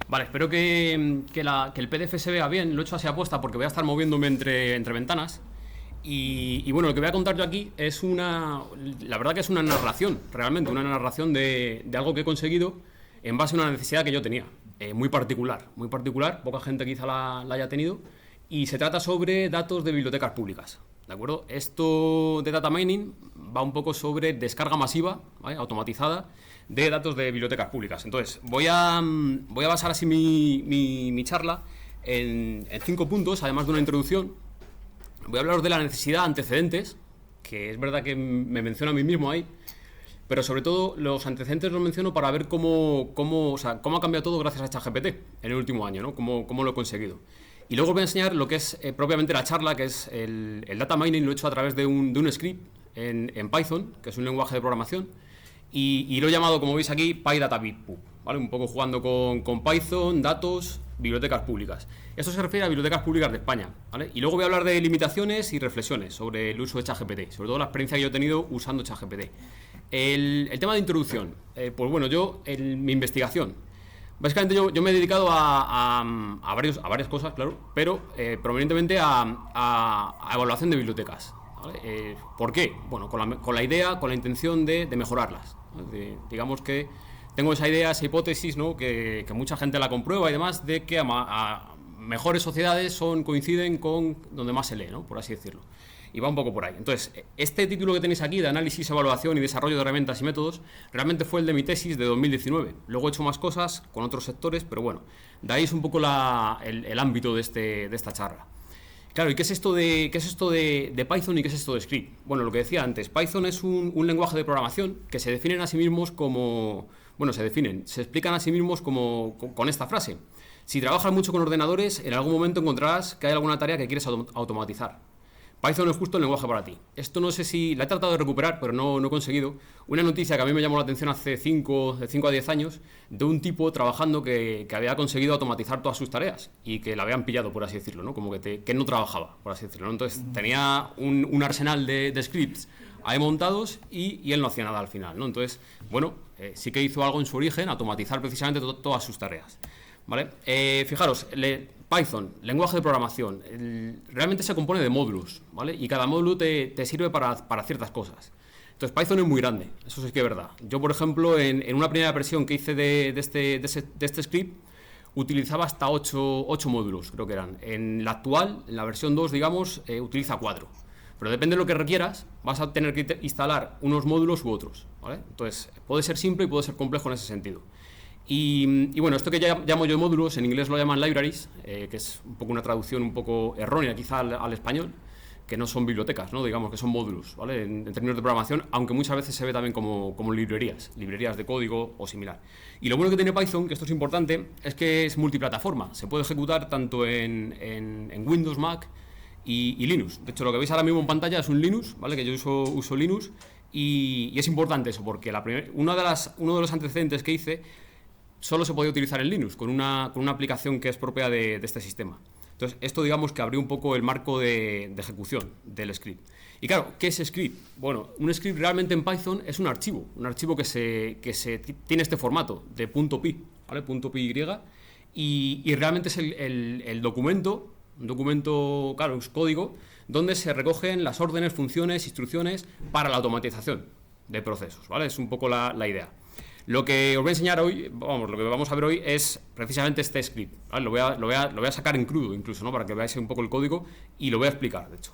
Vale, espero que el PDF se vea bien. Lo he hecho así aposta porque voy a estar moviéndome entre ventanas. Y bueno, lo que voy a contar yo aquí es la verdad que es una narración, realmente, una narración de algo que he conseguido en base a una necesidad que yo tenía, muy particular, poca gente quizá la haya tenido, y se trata sobre datos de bibliotecas públicas, ¿de acuerdo? Esto de data mining va un poco sobre descarga masiva, ¿vale?, automatizada, de datos de bibliotecas públicas. Entonces, voy a basar así mi charla en 5 puntos, además de una introducción. Voy a hablaros de la necesidad de antecedentes, que es verdad que me menciono a mí mismo ahí, pero sobre todo los antecedentes los menciono para ver cómo ha cambiado todo gracias a ChatGPT en el último año, ¿no? Cómo lo he conseguido. Y luego os voy a enseñar lo que es propiamente la charla, que es el data mining. Lo he hecho a través de un script en Python, que es un lenguaje de programación, y lo he llamado, como veis aquí, PyDataPub, ¿vale? Un poco jugando con Python, datos, bibliotecas públicas. Esto se refiere a bibliotecas públicas de España, ¿vale? Y luego voy a hablar de limitaciones y reflexiones sobre el uso de ChatGPT, sobre todo la experiencia que yo he tenido usando ChatGPT. El tema de introducción, pues bueno, mi investigación, básicamente yo me he dedicado a varias cosas, claro, pero prominentemente a evaluación de bibliotecas, ¿vale? ¿Por qué? Bueno, con la idea, con la intención de mejorarlas, ¿no? Digamos que tengo esa idea, esa hipótesis, ¿no?, que mucha gente la comprueba y demás, de que a mejores sociedades coinciden con donde más se lee, ¿no?, por así decirlo. Y va un poco por ahí. Entonces, este título que tenéis aquí de análisis, evaluación y desarrollo de herramientas y métodos, realmente fue el de mi tesis de 2019. Luego he hecho más cosas con otros sectores, pero bueno, de ahí es un poco el ámbito de esta charla. Claro, ¿y qué es esto de Python y qué es esto de script? Bueno, lo que decía antes, Python es un lenguaje de programación que se definen a sí mismos como... Bueno, se explican a sí mismos con esta frase. Si trabajas mucho con ordenadores, en algún momento encontrarás que hay alguna tarea que quieres automatizar. Python es justo el lenguaje para ti. Esto no sé si... La he tratado de recuperar, pero no he conseguido. Una noticia que a mí me llamó la atención hace 5 a 10 años, de un tipo trabajando que había conseguido automatizar todas sus tareas y que la habían pillado, por así decirlo, ¿no? Como que no trabajaba, por así decirlo, ¿no? Entonces tenía un arsenal de scripts ahí montados y él no hacía nada al final, ¿no? Entonces, bueno, sí que hizo algo en su origen, automatizar precisamente todas sus tareas, ¿vale? Fijaros, Python, lenguaje de programación, realmente se compone de módulos, ¿vale? Y cada módulo te sirve para ciertas cosas. Entonces, Python es muy grande, eso sí que es verdad. Yo, por ejemplo, en una primera versión que hice de este script, utilizaba hasta 8 módulos, creo que eran. En la actual, en la versión 2, digamos, utiliza 4. Pero depende de lo que requieras, vas a tener que instalar unos módulos u otros, ¿vale? Entonces, puede ser simple y puede ser complejo en ese sentido. Y bueno, esto que ya llamo yo módulos, en inglés lo llaman libraries, que es un poco una traducción un poco errónea quizá al español, que no son bibliotecas, ¿no? Digamos que son módulos, ¿vale? En términos de programación, aunque muchas veces se ve también como librerías de código o similar. Y lo bueno que tiene Python, que esto es importante, es que es multiplataforma, se puede ejecutar tanto en Windows, Mac y Linux. De hecho, lo que veis ahora mismo en pantalla es un Linux, ¿vale? Que yo uso Linux, y es importante eso, porque uno de los antecedentes que hice solo se podía utilizar en Linux, con una aplicación que es propia de este sistema. Entonces, esto digamos que abrió un poco el marco de ejecución del script. Y claro, ¿qué es script? Bueno, un script realmente en Python es un archivo que tiene este formato de .py, ¿vale? .py, y realmente es un documento, claro, es código, donde se recogen las órdenes, funciones, instrucciones para la automatización de procesos, ¿vale? Es un poco la idea. Lo que os voy a enseñar hoy, lo que vamos a ver hoy es precisamente este script, ¿vale? Lo voy a sacar en crudo incluso, ¿no?, para que veáis un poco el código, y lo voy a explicar, de hecho.